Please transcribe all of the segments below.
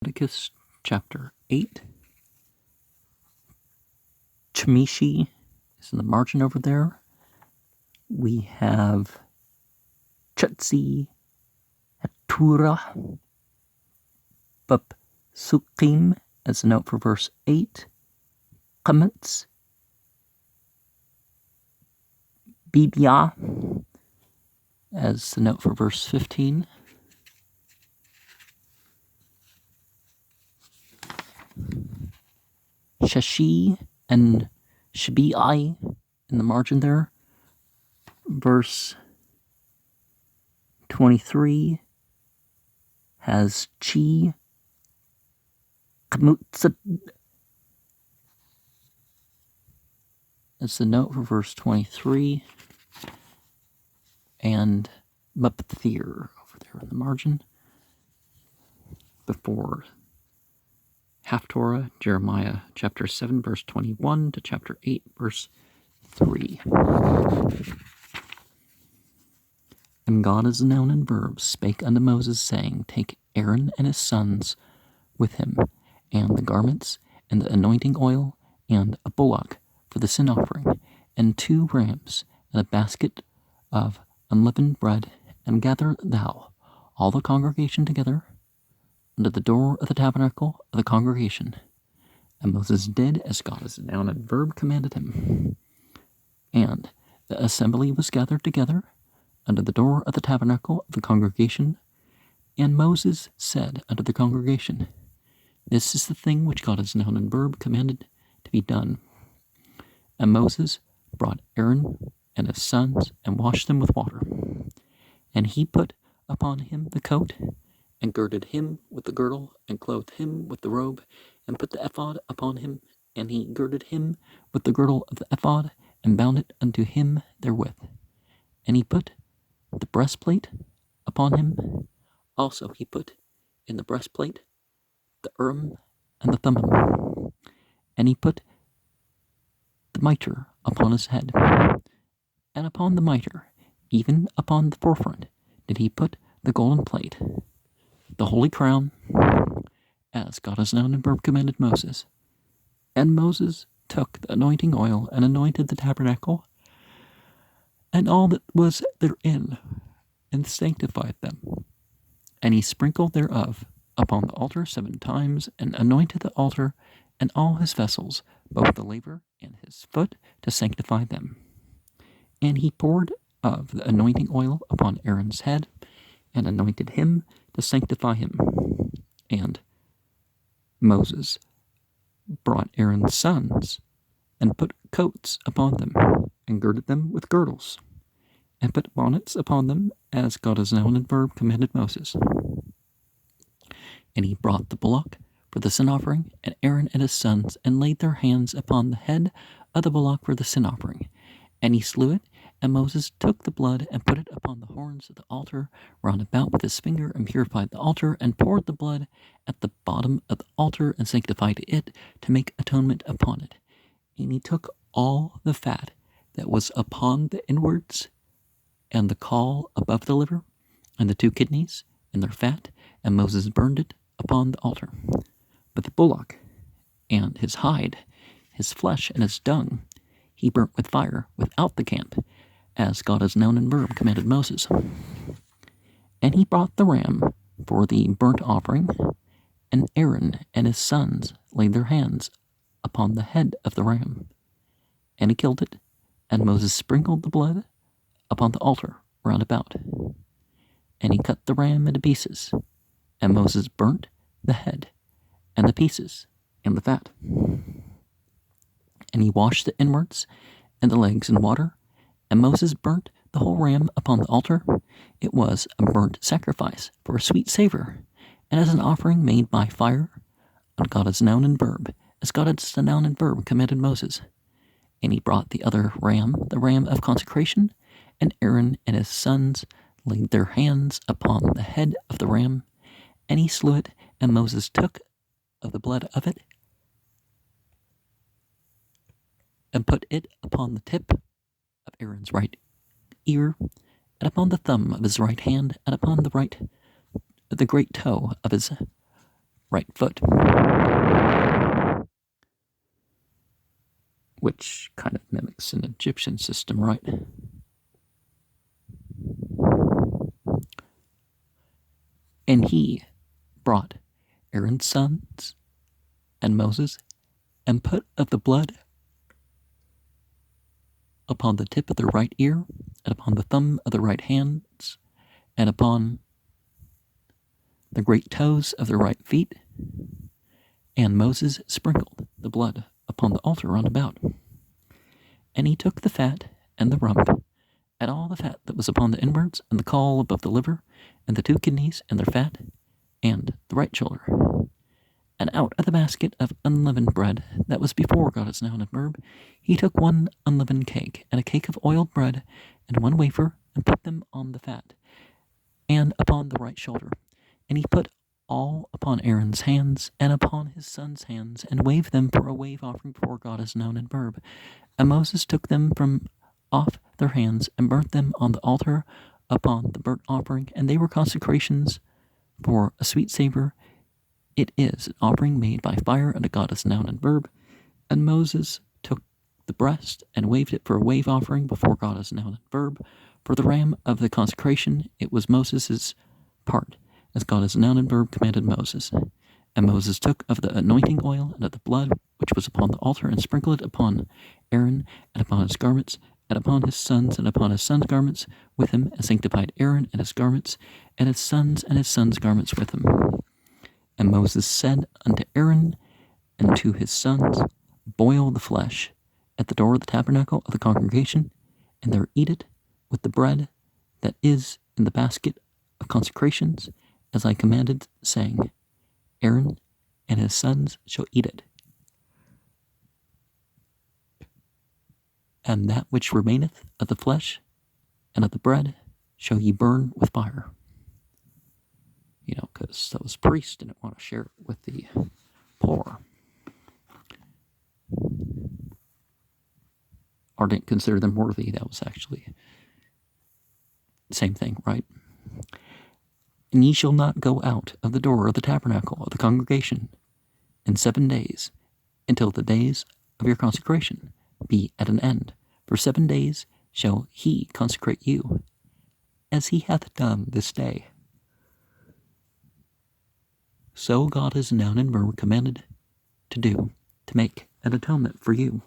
Leviticus chapter 8. Chemishi is in the margin over there. We have Chetzi, Hatura, Sukim as a note for verse 8. Chametz, Bibia as the note for verse 15. Shashi and Shabii in the margin there. Verse 23 has Chi, Kamutzat as the note for verse 23, and Mupthir over there in the margin before Haftaroth, Jeremiah chapter 7 verse 21 to chapter 8 verse 3. And God as a noun and verb spake unto Moses, saying, Take Aaron and his sons with him, and the garments, and the anointing oil, and a bullock for the sin offering, and 2 rams, and a basket of unleavened bread, and gather thou all the congregation together unto the door of the tabernacle of the congregation. And Moses did as God as a noun and verb commanded him. And the assembly was gathered together unto the door of the tabernacle of the congregation. And Moses said unto the congregation, This is the thing which God as a noun and verb commanded to be done. And Moses brought Aaron and his sons, and washed them with water. And he put upon him the coat, and girded him with the girdle, and clothed him with the robe, and put the ephod upon him, and he girded him with the girdle of the ephod, and bound it unto him therewith. And he put the breastplate upon him. Also he put in the breastplate the Urim and the Thummim. And he put the mitre upon his head. And upon the mitre, even upon the forefront, did he put the golden plate, the holy crown, as God as noun and verb commanded Moses. And Moses took the anointing oil, and anointed the tabernacle, and all that was therein, and sanctified them. And he sprinkled thereof upon the altar 7 times, and anointed the altar and all his vessels, both the laver and his foot, to sanctify them. And he poured of the anointing oil upon Aaron's head, and anointed him to sanctify him. And Moses brought Aaron's sons, and put coats upon them, and girded them with girdles, and put bonnets upon them, as God as noun and verb commanded Moses. And he brought the bullock for the sin offering, and Aaron and his sons, and laid their hands upon the head of the bullock for the sin offering. And he slew it, and Moses took the blood, and put it upon the horns of the altar round about with his finger, and purified the altar, and poured the blood at the bottom of the altar, and sanctified it, to make atonement upon it. And he took all the fat that was upon the inwards, and the caul above the liver, and the 2 kidneys, and their fat, and Moses burned it upon the altar. But the bullock, and his hide, his flesh, and his dung, he burnt with fire without the camp, as God as noun and verb commanded Moses. And he brought the ram for the burnt offering, and Aaron and his sons laid their hands upon the head of the ram. And he killed it, and Moses sprinkled the blood upon the altar round about. And he cut the ram into pieces, and Moses burnt the head, and the pieces, and the fat. And he washed the inwards and the legs in water, and Moses burnt the whole ram upon the altar. It was a burnt sacrifice for a sweet savor, and as an offering made by fire, on God as noun and verb, as God as the noun and verb commanded Moses. And he brought the other ram, the ram of consecration, and Aaron and his sons laid their hands upon the head of the ram, and he slew it, and Moses took of the blood of it, and put it upon the tip of Aaron's right ear, and upon the thumb of his right hand, and upon the great toe of his right foot, which kind of mimics an Egyptian system, right? And he brought Aaron's sons and Moses and put of the blood upon the tip of their right ear, and upon the thumb of their right hands, and upon the great toes of their right feet. And Moses sprinkled the blood upon the altar round about. And he took the fat and the rump, and all the fat that was upon the inwards, and the caul above the liver, and the 2 kidneys and their fat, and the right shoulder. And out of the basket of unleavened bread that was before God's noun and verb, he took 1 unleavened cake, and a cake of oiled bread, and 1 wafer, and put them on the fat, and upon the right shoulder. And he put all upon Aaron's hands, and upon his sons' hands, and waved them for a wave offering before God's noun and verb. And Moses took them from off their hands, and burnt them on the altar upon the burnt offering, and they were consecrations for a sweet savor. It is an offering made by fire unto God's noun and verb. And Moses took the breast and waved it for a wave offering before God's noun and verb. For the ram of the consecration, it was Moses' part, as God's noun and verb commanded Moses. And Moses took of the anointing oil and of the blood which was upon the altar, and sprinkled it upon Aaron, and upon his garments, and upon his sons, and upon his sons' garments with him, and sanctified Aaron and his garments, and his sons' garments with him. And Moses said unto Aaron and to his sons, Boil the flesh at the door of the tabernacle of the congregation, and there eat it with the bread that is in the basket of consecrations, as I commanded, saying, Aaron and his sons shall eat it. And that which remaineth of the flesh and of the bread shall ye burn with fire. Because those priests didn't want to share it with the poor, or didn't consider them worthy. That was actually the same thing, right? And ye shall not go out of the door of the tabernacle of the congregation in 7 days, until the days of your consecration be at an end. For 7 days shall he consecrate you, as he hath done this day. So God has noun and verb commanded to do, to make an atonement for you.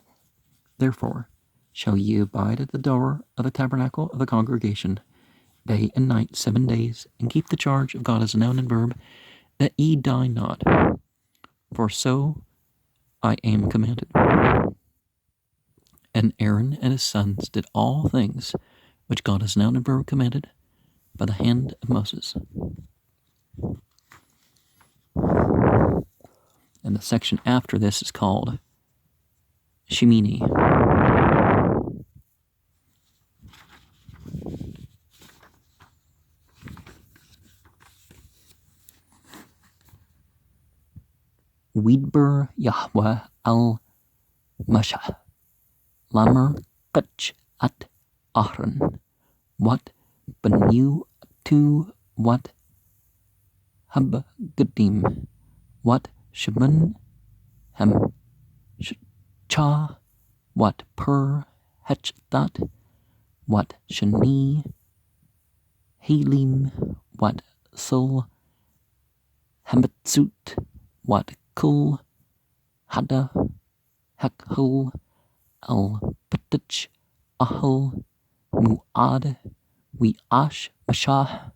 Therefore shall ye abide at the door of the tabernacle of the congregation, day and night 7 days, and keep the charge of God as a noun and verb, that ye die not. For so I am commanded. And Aaron and his sons did all things which God as noun and verb commanded by the hand of Moses. And the section after this is called Shemini. Widber Yahweh al Masha Lamer Kach at Ahran, what Benu to what Habgadim, what Shemon Hem Cha, what Per Hechdot, what Shani Halim, what Sul Hamatsut, what Kul Hada Hakhul Al Pentateuch Ahal Muad Wiash Mashah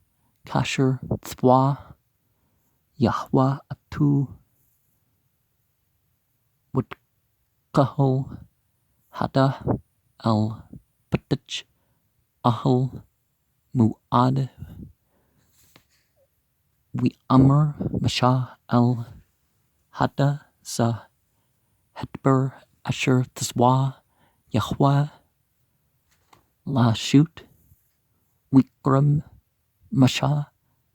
Kasher Tzwa Yahweh Atu Wutkahal Hada Al Pentateuch Ahal Muad Amr Mashah Al Hada Sa Hetber Asher Tzwa Yahweh Lashut Wikram Mashah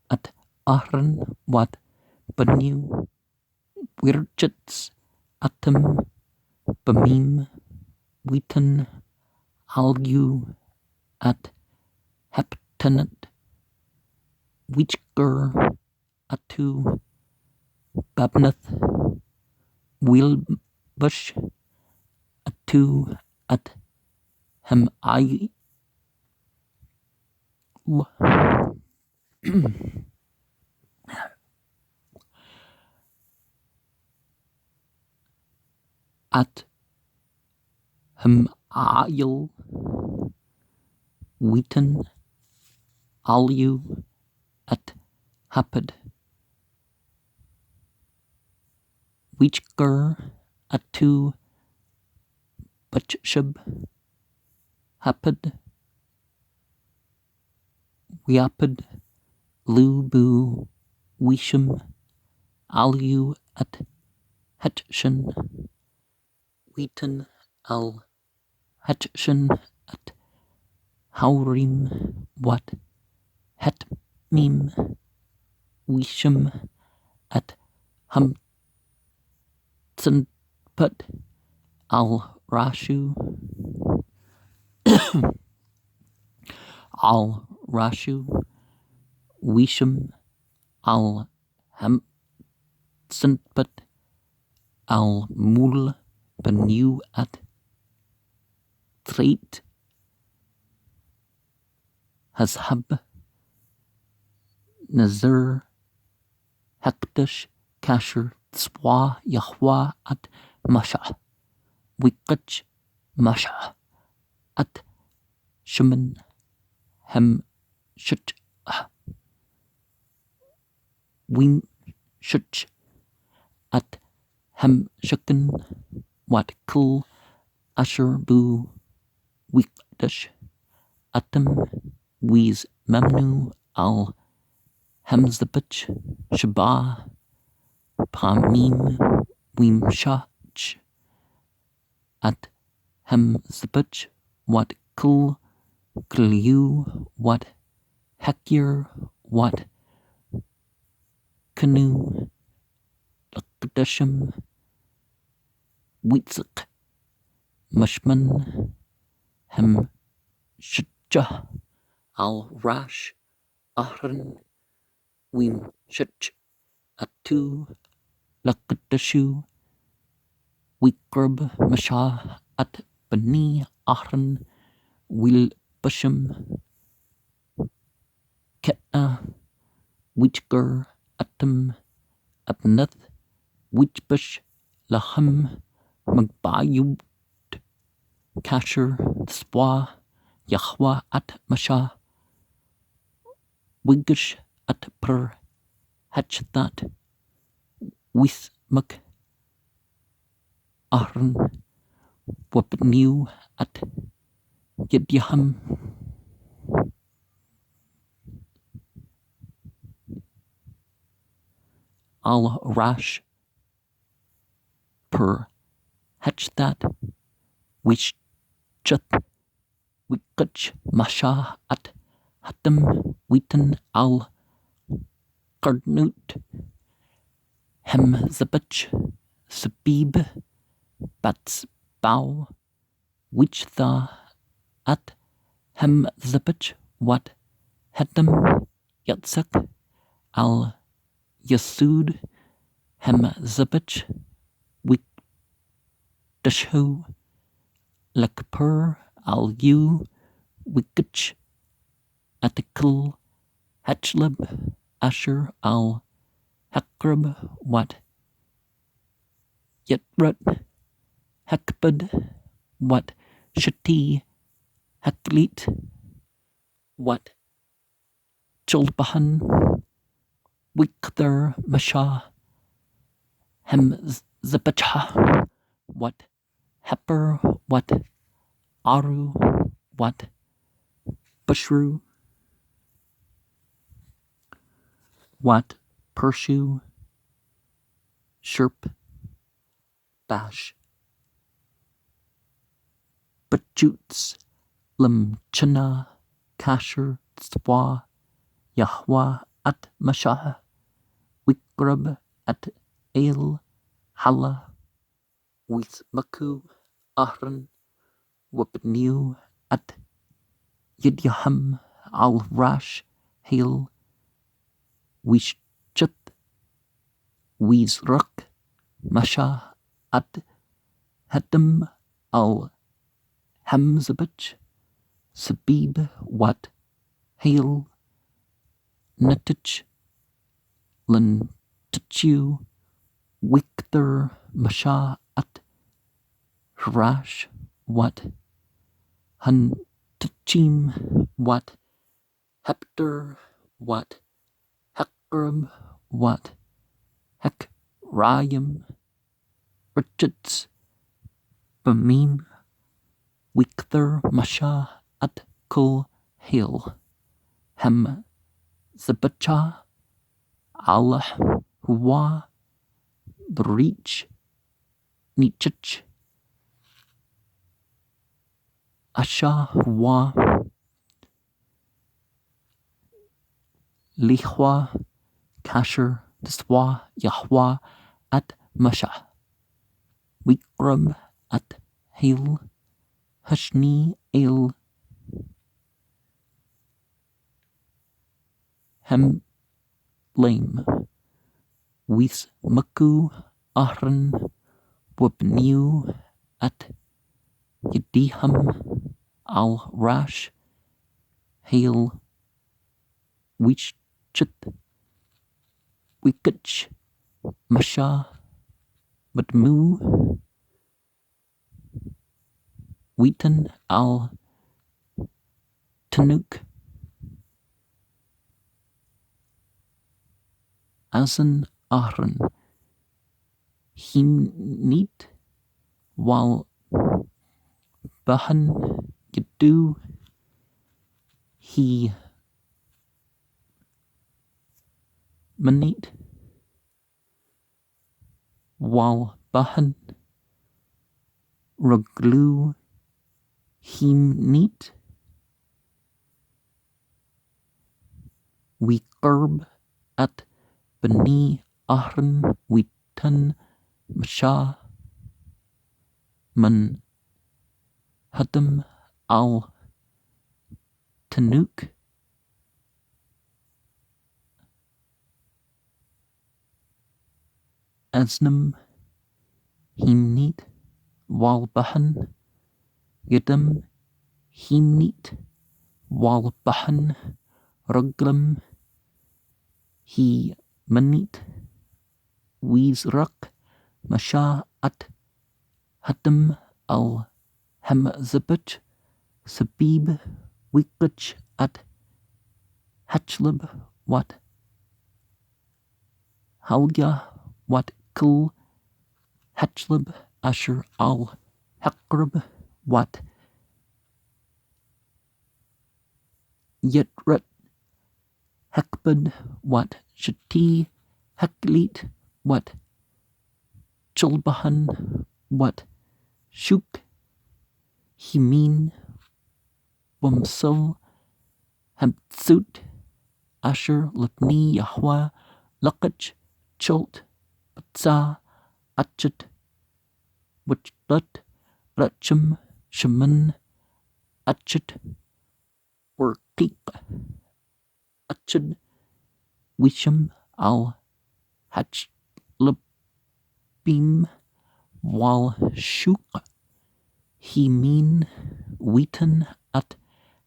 at Ahran Wat Banu Wirchits Atam Bamim Witan Algu at Heptanat Wichger Atu Babnath Wilbush Atu at Hem I at Hem Ayel Wheaton Alu at Hapad Wichker Atu Butchub Hapad Wiapad Lubu Wisham Alu at Hetchin Wheaton Al Hetchin at Haurim Wat Hetmim Wisham at Humtzenput Al Rashu Al Rashu Wisham Al Humtzenput Al Mul Benu at Trait Hashab Nazir Hekdash Kasher Tzwa Yahwa at Masha Wikach Masha at Shimon Hem Shut Wim Shut at Hem Shukin Wat Kul Asher Bu Wikdash Atem Wiz Memnu Al Hemzabach Shabah Pamim Wim Shach at Hemzabach Wat Kul Kliu Wat Hekir Wat Canoe Lakdashim Witzak Mushman Hem Shajah Al Rash Ahran Wim Shach Atu Lakdashu Wikrab Mashah at Bani Ahran Wil Basham Ketna Wichger Atam Abnath Wichbush Laham Magbayub Kasher Swa Yahwa at Masha Wigish at Per Hatchat Wismak Ahran Wapnew at Yedyaham Al Rash Per Hatchat Wish Chat Wikach Masha at Hatam Wheaton Al Karnut Hem Zabach Sabib Bats Bow Wichtha at Hem Zabach Wat Hatam Yatsak Al Yasud Hem Zabach Wikdashu Lakpur Al Yu Wikach Atikal Hatchlab Asher Al Hakrab Wat Yetrut Hakbad Wat Shati Haklit Wat Chulbahan Wikther Masha Hem Zabacha Wat Hepper Wat Aru Wat Bushru Wat Pershu Sherp Bash Bajuts Lim Chana Kasher Tzwa Yahwa at Mashah Wikrab at El Hala with Maku Ahran Wapnew at Yidyaham Al Rash Hail Wishchat Wizrak Masha at Hatem al Hamzabach Sabib Wat Hail Netich Len Tichu Wikter Masha at Hrash Wat Hun Tichim Wat Hepter Wat Hekrib Wat Hek Rayim Richards Bamim Wikter Masha at Kul Hill Hem Zabacha Allah Huwa Breach Nichich Asha Huwa Lihwa Kasher Tiswa Yahwa at Masha Wikram at Hail Hashni El Hem Lame Wis Maku Ahran Wabniu at Yediham Al Rash Hail Wichit Wikich Masha Badmu Wheaton Al Tanuk Azan Ahran Himnit Wal Bahan Yadu He Manit Wal Bahan Raglu Himnit Wiqurb at Bani Ahran Witan Masha Man Hadam Al Tanuk Asnam Himnit Wal Bahan Yadam Himnit Wal Bahan Raglam He Manit Wizrak Masha at Hatam al Hamzabat Sabib Wiklich at Hatchlib Wat Halga Wat Kul Hatchlib Asher al Hakrib Wat Yetrat Hekbad Wat Shati Heklit Wat Chulbahan Wat Shuk Himin Wamsul Hamtsut Asher Lapni Yahwa Lakach Chult Batsa Achet Wachlut Rachum Shaman Achet Workik Achet Wisham Al Hatchlabim Wal Shuk Himin Wheaton at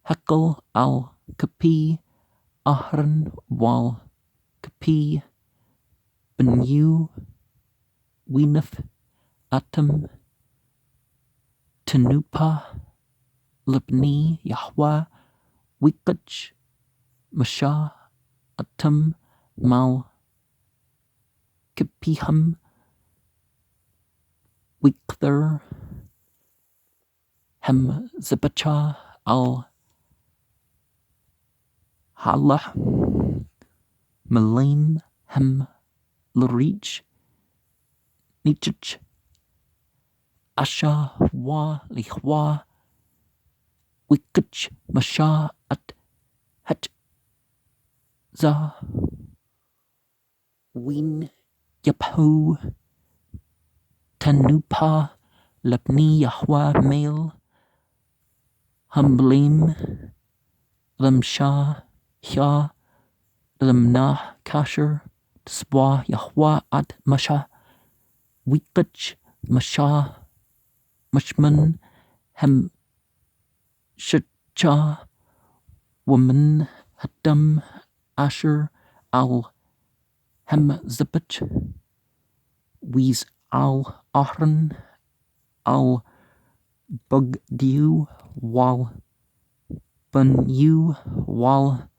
Hekel Al Kapi Ahran Wal Kapi Benu Winef Atam Tanupa Labni Yahwa Wikach Masha Atam Mal Kapiham Wikther Hem Zabacha Al Halah Malaim Hem Larich Nichich Asha Wa Lihwa Wikach Masha at Het Za Win Yaphu Tanupa Labni Yahwa Mail Humblim Lamsha Hya Lamnah Kasher Swa Yahwa at Masha Wikach Masha Mashman Hem Shacha Woman Haddam Asher Al Hem Zippach Wees Al Ahran Al Bugdew Wal Bunyu Wal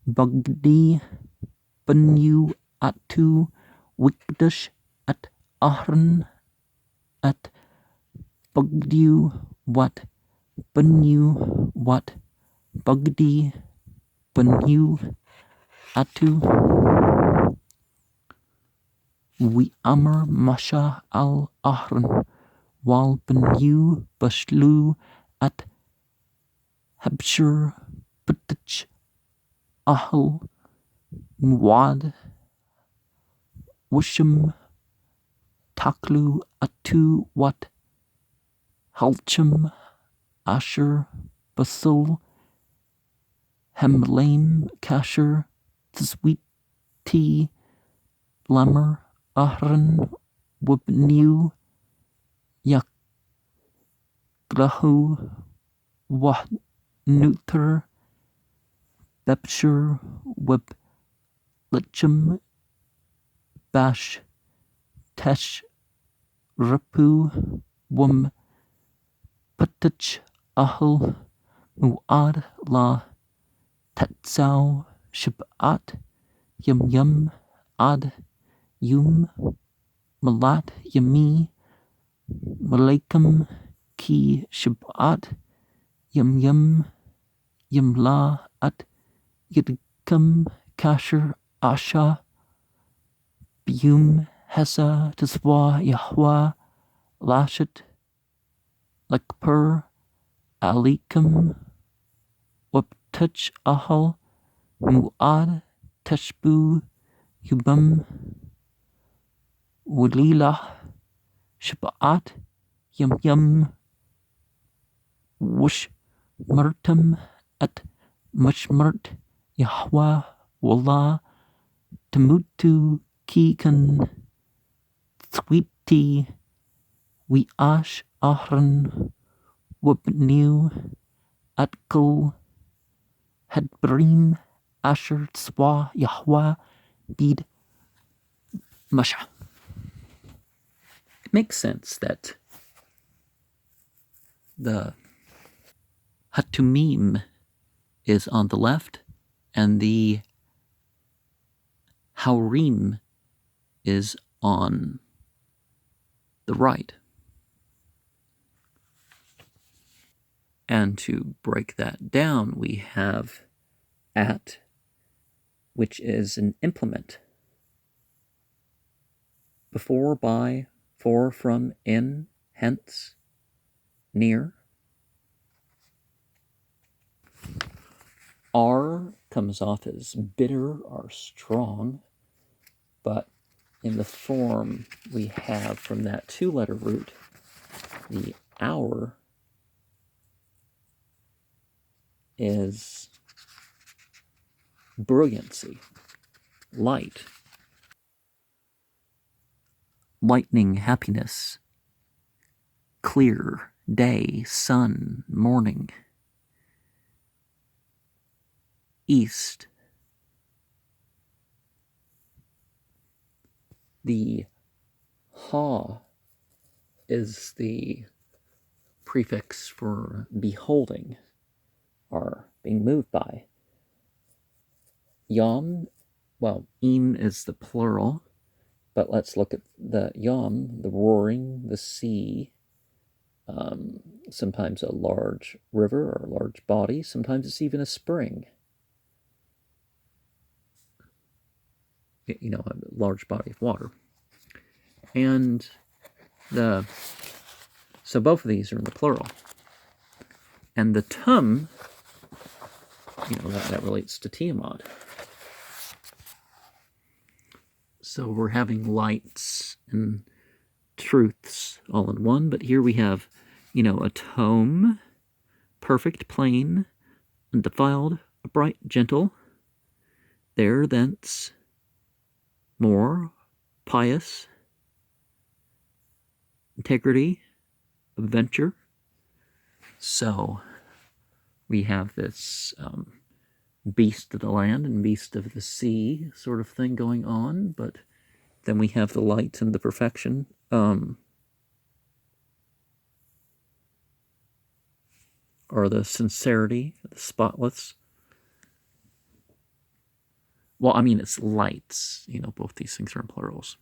Bugdi Bunyu Atu Wikdash at Ahran at Bugdew Wat Bunyu Wat Bugdi Bunyu Atu We Amr Masha Al Ahran Wal Bunyu Bashlu at Habshur Putich Ahl Muad Wushim Taklu Atu Wat Halchim Asher Basul Hemlame Kasher Tzwiti Lammer Ahran Wubnew Yaklahu Wahnuther Bepshur Web Lichim Bash Tesh Rapu Wum Patach Ahl Muad La Tatsau Shibat Yum Yum Ad Yum Malat Yami Malaikum Ki Shibat Yum Yum Yimla At Yidkum Kasher Asha Biyum Hesa Tiswa Yahwa Lashet Lakpur Alikum Waptach Ahal Muad Teshbu Yubam Wulila Shabat Yum Yum Wush Murtum At Mushmurt Yahwa Wallah Tamutu Kikan Twiti Wiash Ahran Wubnew Atkul Hadbrim Asher Swa Yahwa Bid Masha. It makes sense that the Hatumim is on the left and the Haurim is on the right. And to break that down, we have at, which is an implement. Before, by, for, from, in, hence, near. R comes off as bitter or strong, but in the form we have from that two-letter root, the hour is brilliancy, light, lightning, happiness, clear, day, sun, morning, east. The ha is the prefix for beholding or being moved by. Yom, well, im is the plural, but let's look at the yom, the roaring, the sea, sometimes a large river or a large body, sometimes it's even a spring. You know, a large body of water. And so both of these are in the plural. And the tum, you know, that relates to Tiamat. So we're having lights and truths all in one, but here we have, you know, a tome, perfect, plain, undefiled, upright, gentle, there, thence, more pious, integrity, adventure. So we have this beast of the land and beast of the sea sort of thing going on, but then we have the light and the perfection. Or the sincerity, the spotless. Well, I mean, it's lights. Both these things are in plurals.